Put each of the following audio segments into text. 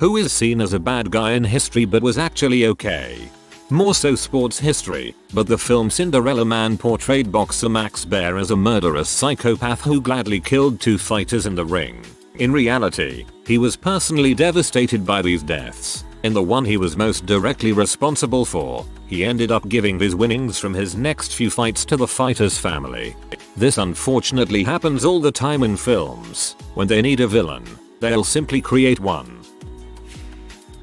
who is seen as a bad guy in history but was actually okay. More so sports history, but the film Cinderella Man portrayed boxer Max Baer as a murderous psychopath who gladly killed 2 fighters in the ring. In reality, he was personally devastated by these deaths. In the one he was most directly responsible for, he ended up giving his winnings from his next few fights to the fighter's family. This unfortunately happens all the time in films. When they need a villain, they'll simply create one.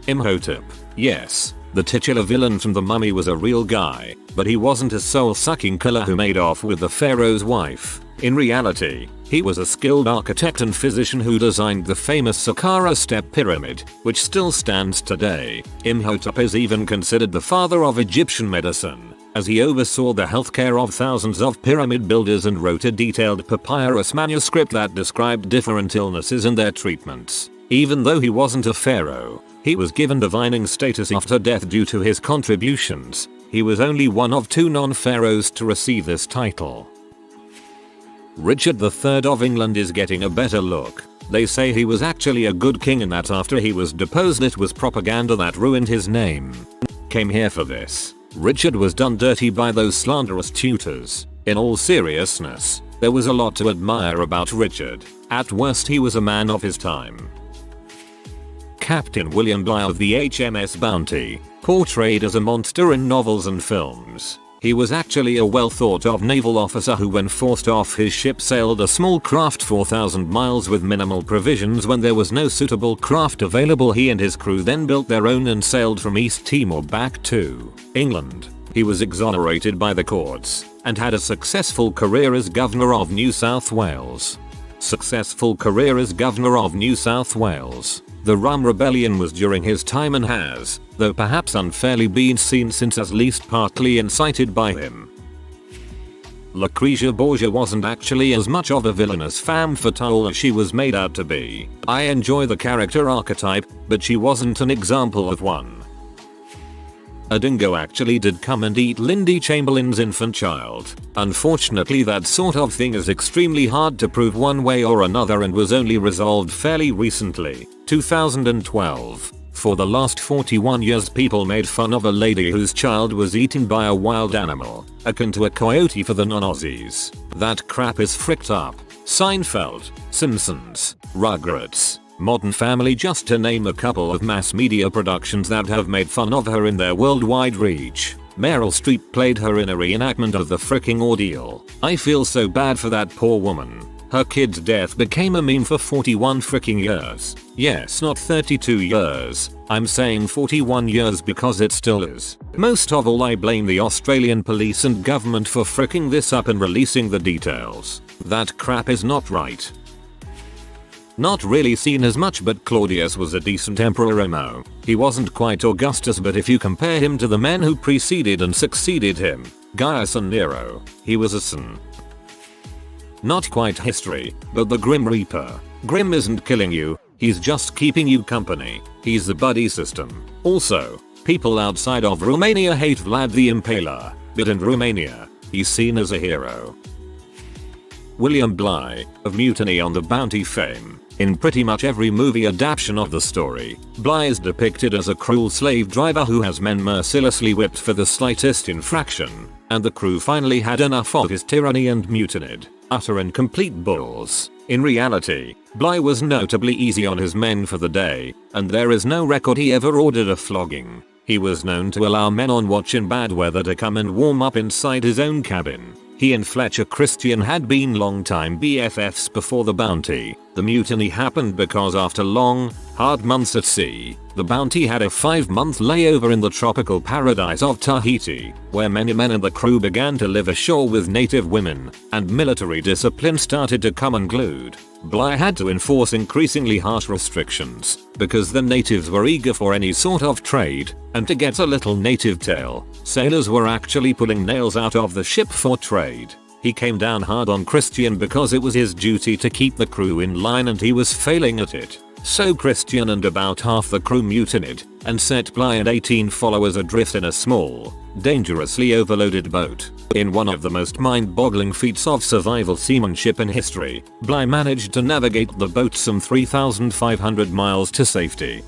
Imhotep. Yes, the titular villain from The Mummy was a real guy, but he wasn't a soul-sucking killer who made off with the pharaoh's wife. In reality, he was a skilled architect and physician who designed the famous Sankara step pyramid, which still stands today. Imhotep is even considered the father of Egyptian medicine, as he oversaw the healthcare of thousands of pyramid builders and wrote a detailed papyrus manuscript that described different illnesses and their treatments. Even though he wasn't a pharaoh, he was given divining status after death due to his contributions. He was only one of 2 non-pharaohs to receive this title. Richard III of England is getting a better look. They say he was actually a good king and that after he was deposed it was propaganda that ruined his name. Came here for this. Richard was done dirty by those slanderous tutors. In all seriousness, there was a lot to admire about Richard. At worst he was a man of his time. Captain William Bligh of the HMS Bounty, portrayed as a monster in novels and films. He was actually a well thought of naval officer who when forced off his ship sailed a small craft 4,000 miles with minimal provisions. When there was no suitable craft available, he and his crew then built their own and sailed from East Timor back to England. He was exonerated by the courts and had a successful career as Governor of New South Wales. Successful career as Governor of New South Wales. The Rum Rebellion was during his time and has, though perhaps unfairly, been seen since as least partly incited by him. Lucrezia Borgia wasn't actually as much of a villainous femme fatale as she was made out to be. I enjoy the character archetype, but she wasn't an example of one. A dingo actually did come and eat Lindy Chamberlain's infant child. Unfortunately, that sort of thing is extremely hard to prove one way or another and was only resolved fairly recently, 2012. For the last 41 years people made fun of a lady whose child was eaten by a wild animal, akin to a coyote for the non-Aussies. That crap is fricked up. Seinfeld, Simpsons, Rugrats, Modern Family, just to name a couple of mass media productions that have made fun of her in their worldwide reach. Meryl Streep played her in a reenactment of the fricking ordeal. I feel so bad for that poor woman. Her kid's death became a meme for 41 fricking years. Yes, not 32 years. I'm saying 41 years because it still is. Most of all, I blame the Australian police and government for fricking this up and releasing the details. That crap is not right. Not really seen as much, but Claudius was a decent emperor. He wasn't quite Augustus, but if you compare him to the men who preceded and succeeded him, Gaius and Nero, he was a son. Not quite history, but the Grim Reaper. Grim isn't killing you, he's just keeping you company. He's the buddy system. Also, people outside of Romania hate Vlad the Impaler, but in Romania, he's seen as a hero. William Bligh, of Mutiny on the Bounty fame. In pretty much every movie adaptation of the story, Bligh is depicted as a cruel slave driver who has men mercilessly whipped for the slightest infraction, and the crew finally had enough of his tyranny and mutinied. Utter and complete bulls. In reality, Bligh was notably easy on his men for the day, and there is no record he ever ordered a flogging. He was known to allow men on watch in bad weather to come and warm up inside his own cabin. He and Fletcher Christian had been longtime BFFs before the Bounty. The mutiny happened because after long, hard months at sea, the Bounty had a 5-month layover in the tropical paradise of Tahiti, where many men and the crew began to live ashore with native women, and military discipline started to come unglued. Bligh had to enforce increasingly harsh restrictions, because the natives were eager for any sort of trade, and to get a little native tail, sailors were actually pulling nails out of the ship for trade. He came down hard on Christian because it was his duty to keep the crew in line and he was failing at it. So Christian and about half the crew mutinied, and set Bligh and 18 followers adrift in a small, dangerously overloaded boat. In one of the most mind-boggling feats of survival seamanship in history, Bligh managed to navigate the boat some 3,500 miles to safety.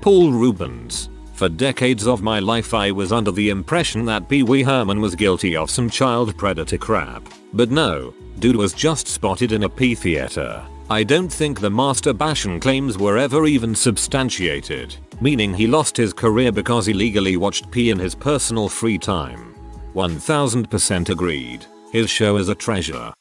Paul Reubens. For decades of my life I was under the impression that Pee Wee Herman was guilty of some child predator crap. But no, dude was just spotted in a pee theater. I don't think the masturbation claims were ever even substantiated, meaning he lost his career because he legally watched pee in his personal free time. 1000% agreed. His show is a treasure.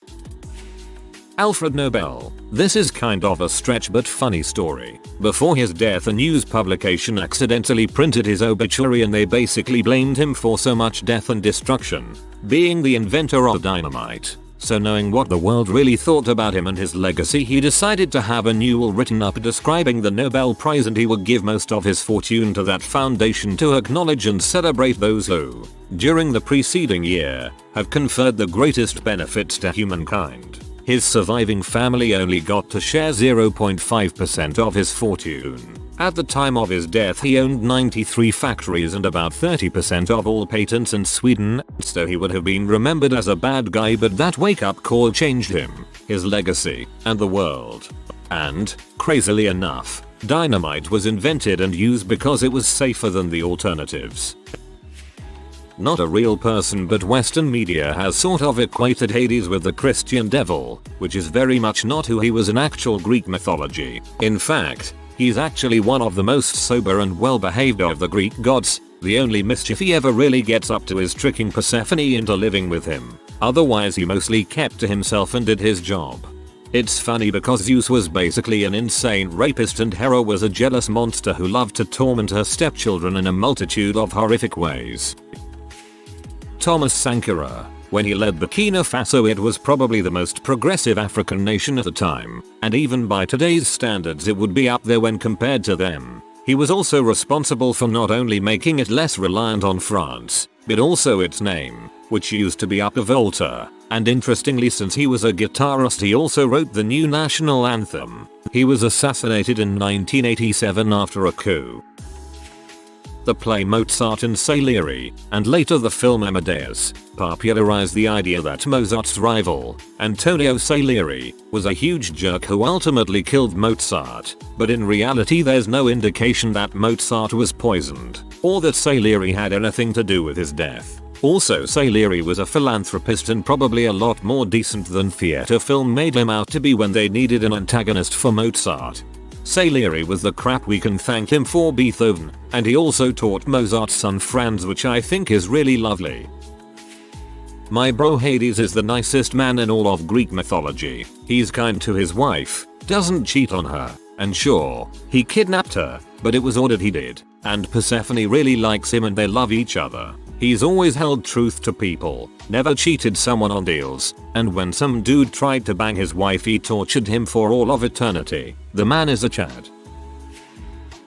Alfred Nobel. This is kind of a stretch but funny story. Before his death a news publication accidentally printed his obituary and they basically blamed him for so much death and destruction, being the inventor of dynamite. So knowing what the world really thought about him and his legacy, he decided to have a new will written up describing the Nobel Prize, and he would give most of his fortune to that foundation to acknowledge and celebrate those who, during the preceding year, have conferred the greatest benefits to humankind. His surviving family only got to share 0.5% of his fortune. At the time of his death he owned 93 factories and about 30% of all patents in Sweden, so he would have been remembered as a bad guy, but that wake-up call changed him, his legacy, and the world. And, crazily enough, dynamite was invented and used because it was safer than the alternatives. Not a real person, but Western media has sort of equated Hades with the Christian devil, which is very much not who he was in actual Greek mythology. In fact, he's actually one of the most sober and well-behaved of the Greek gods. The only mischief he ever really gets up to is tricking Persephone into living with him. Otherwise he mostly kept to himself and did his job. It's funny because Zeus was basically an insane rapist and Hera was a jealous monster who loved to torment her stepchildren in a multitude of horrific ways. Thomas Sankara. When he led Burkina Faso it was probably the most progressive African nation at the time, and even by today's standards it would be up there when compared to them. He was also responsible for not only making it less reliant on France, but also its name, which used to be Upper Volta, and interestingly since he was a guitarist he also wrote the new national anthem. He was assassinated in 1987 after a coup. The play Mozart and Salieri, and later the film Amadeus, popularized the idea that Mozart's rival, Antonio Salieri, was a huge jerk who ultimately killed Mozart, but in reality there's no indication that Mozart was poisoned, or that Salieri had anything to do with his death. Also Salieri was a philanthropist and probably a lot more decent than theater film made him out to be when they needed an antagonist for Mozart. Salieri was the crap we can thank him for Beethoven, and he also taught Mozart's son Franz, which I think is really lovely. My bro Hades is the nicest man in all of Greek mythology. He's kind to his wife, doesn't cheat on her, and sure, he kidnapped her, but it was ordered he did, and Persephone really likes him and they love each other. He's always held truth to people, never cheated someone on deals, and when some dude tried to bang his wife he tortured him for all of eternity. The man is a Chad.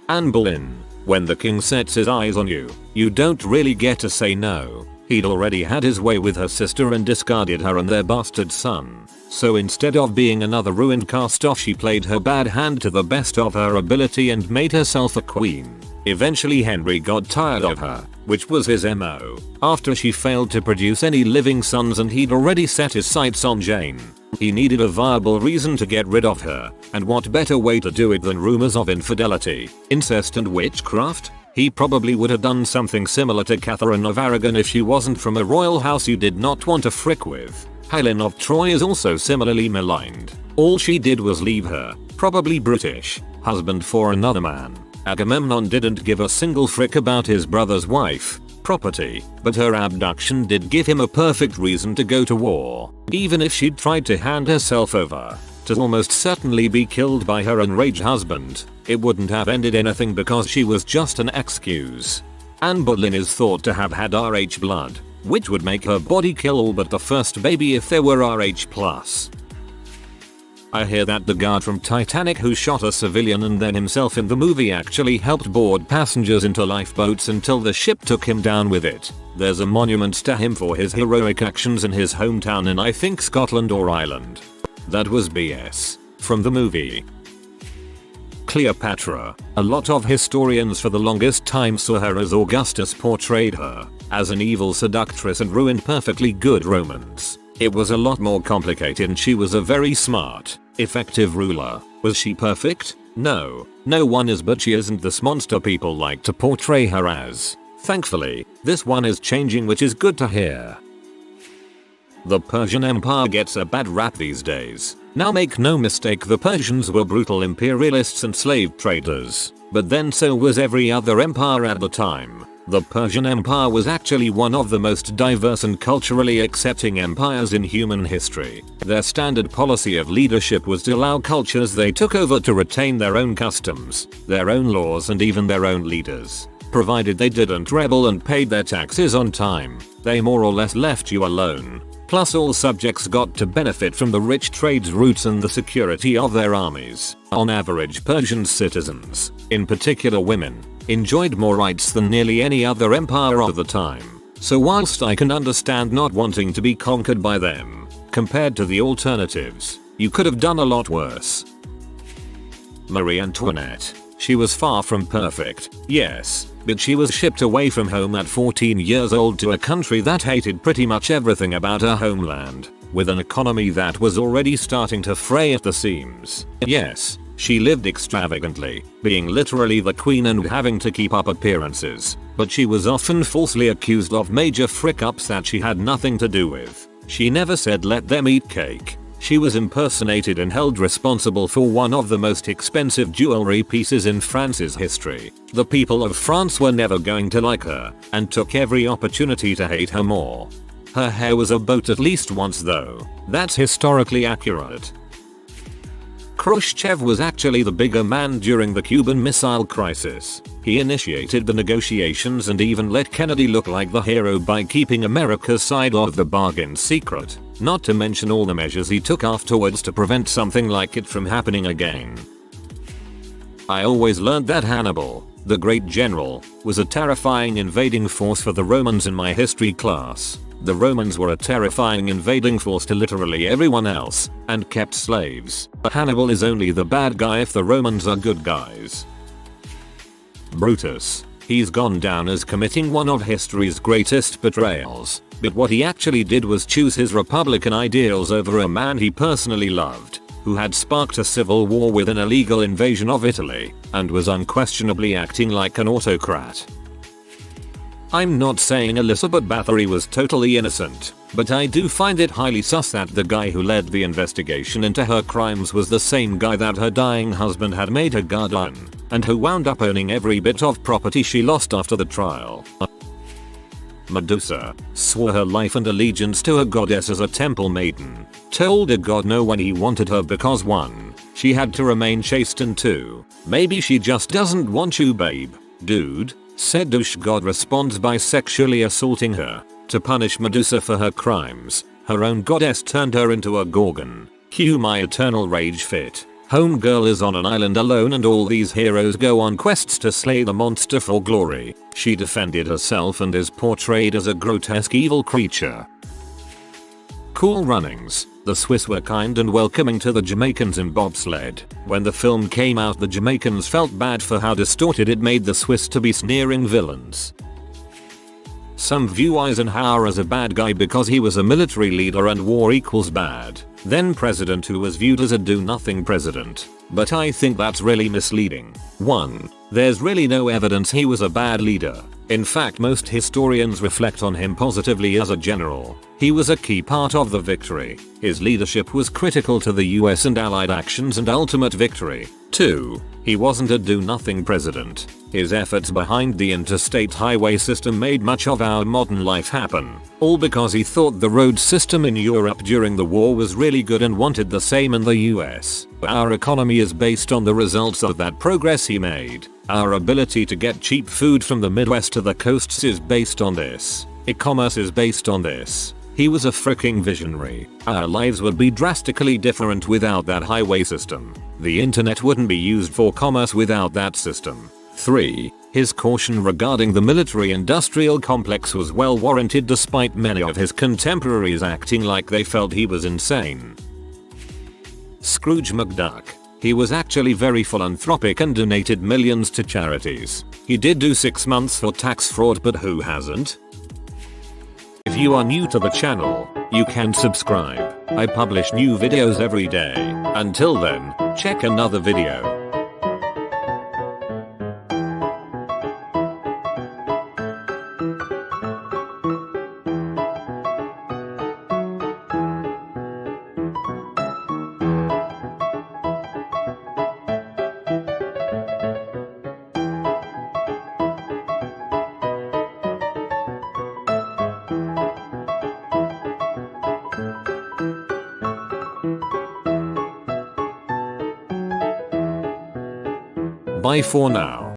Anne Boleyn. When the king sets his eyes on you, you don't really get to say no. He'd already had his way with her sister and discarded her and their bastard son. So instead of being another ruined cast-off she played her bad hand to the best of her ability and made herself a queen. Eventually Henry got tired of her, which was his MO, after she failed to produce any living sons and he'd already set his sights on Jane. He needed a viable reason to get rid of her, and what better way to do it than rumors of infidelity, incest and witchcraft? He probably would have done something similar to Catherine of Aragon if she wasn't from a royal house you did not want to frick with. Helen of Troy is also similarly maligned. All she did was leave her, probably British, husband for another man. Agamemnon didn't give a single frick about his brother's wife, property, but her abduction did give him a perfect reason to go to war. Even if she'd tried to hand herself over, to almost certainly be killed by her enraged husband, it wouldn't have ended anything because she was just an excuse. Anne Boleyn is thought to have had Rh blood, which would make her body kill all but the first baby if there were Rh+. I hear that the guard from Titanic who shot a civilian and then himself in the movie actually helped board passengers into lifeboats until the ship took him down with it. There's a monument to him for his heroic actions in his hometown in I think Scotland or Ireland. That was BS. From the movie. Cleopatra. A lot of historians for the longest time saw her as Augustus portrayed her, as an evil seductress and ruined perfectly good Romans. It was a lot more complicated and she was a very smart, effective ruler. Was she perfect? No, no one is, but she isn't this monster people like to portray her as. Thankfully, this one is changing, which is good to hear. The Persian Empire gets a bad rap these days. Now make no mistake, the Persians were brutal imperialists and slave traders. But then so was every other empire at the time. The Persian Empire was actually one of the most diverse and culturally accepting empires in human history. Their standard policy of leadership was to allow cultures they took over to retain their own customs, their own laws, and even their own leaders. Provided they didn't rebel and paid their taxes on time, they more or less left you alone. Plus all subjects got to benefit from the rich trade routes and the security of their armies. On average, Persian citizens, in particular women, enjoyed more rights than nearly any other empire of the time. So whilst I can understand not wanting to be conquered by them, compared to the alternatives, you could have done a lot worse. Marie Antoinette. She was far from perfect, yes, but she was shipped away from home at 14 years old to a country that hated pretty much everything about her homeland, with an economy that was already starting to fray at the seams. Yes, she lived extravagantly, being literally the queen and having to keep up appearances, but she was often falsely accused of major frick-ups that she had nothing to do with. She never said let them eat cake. She was impersonated and held responsible for one of the most expensive jewelry pieces in France's history. The people of France were never going to like her, and took every opportunity to hate her more. Her hair was a boat at least once though. That's historically accurate. Khrushchev was actually the bigger man during the Cuban Missile Crisis. He initiated the negotiations and even let Kennedy look like the hero by keeping America's side of the bargain secret, not to mention all the measures he took afterwards to prevent something like it from happening again. I always learned that Hannibal, the great general, was a terrifying invading force for the Romans in my history class. The Romans were a terrifying invading force to literally everyone else, and kept slaves. Hannibal is only the bad guy if the Romans are good guys. Brutus. He's gone down as committing one of history's greatest betrayals, but what he actually did was choose his republican ideals over a man he personally loved, who had sparked a civil war with an illegal invasion of Italy, and was unquestionably acting like an autocrat. I'm not saying Elizabeth Bathory was totally innocent, but I do find it highly sus that the guy who led the investigation into her crimes was the same guy that her dying husband had made her guard on, and who wound up owning every bit of property she lost after the trial. Medusa swore her life and allegiance to her goddess as a temple maiden, told a god no when he wanted her because 1, she had to remain chaste, and 2, maybe she just doesn't want you babe, dude. Said douche god responds by sexually assaulting her. To punish Medusa for her crimes, her own goddess turned her into a gorgon. Cue my eternal rage fit. Homegirl is on an island alone and all these heroes go on quests to slay the monster for glory. She defended herself and is portrayed as a grotesque evil creature. Cool runnings. The Swiss were kind and welcoming to the Jamaicans in bobsled. When the film came out, the Jamaicans felt bad for how distorted it made the Swiss to be sneering villains. Some view Eisenhower as a bad guy because he was a military leader and war equals bad, then president who was viewed as a do-nothing president. But I think that's really misleading. 1. There's really no evidence he was a bad leader. In fact, most historians reflect on him positively as a general. He was a key part of the victory. His leadership was critical to the US and Allied actions and ultimate victory. 2. He wasn't a do-nothing president. His efforts behind the interstate highway system made much of our modern life happen, all because he thought the road system in Europe during the war was really good and wanted the same in the US. Our economy is based on the results of that progress he made. Our ability to get cheap food from the Midwest to the coasts is based on this. E-commerce is based on this. He was a freaking visionary. Our lives would be drastically different without that highway system. The internet wouldn't be used for commerce without that system. 3. His caution regarding the military-industrial complex was well warranted despite many of his contemporaries acting like they felt he was insane. Scrooge McDuck. He was actually very philanthropic and donated millions to charities. He did do 6 months for tax fraud, but who hasn't? If you are new to the channel, you can subscribe. I publish new videos every day. Until then, check another video. Bye for now.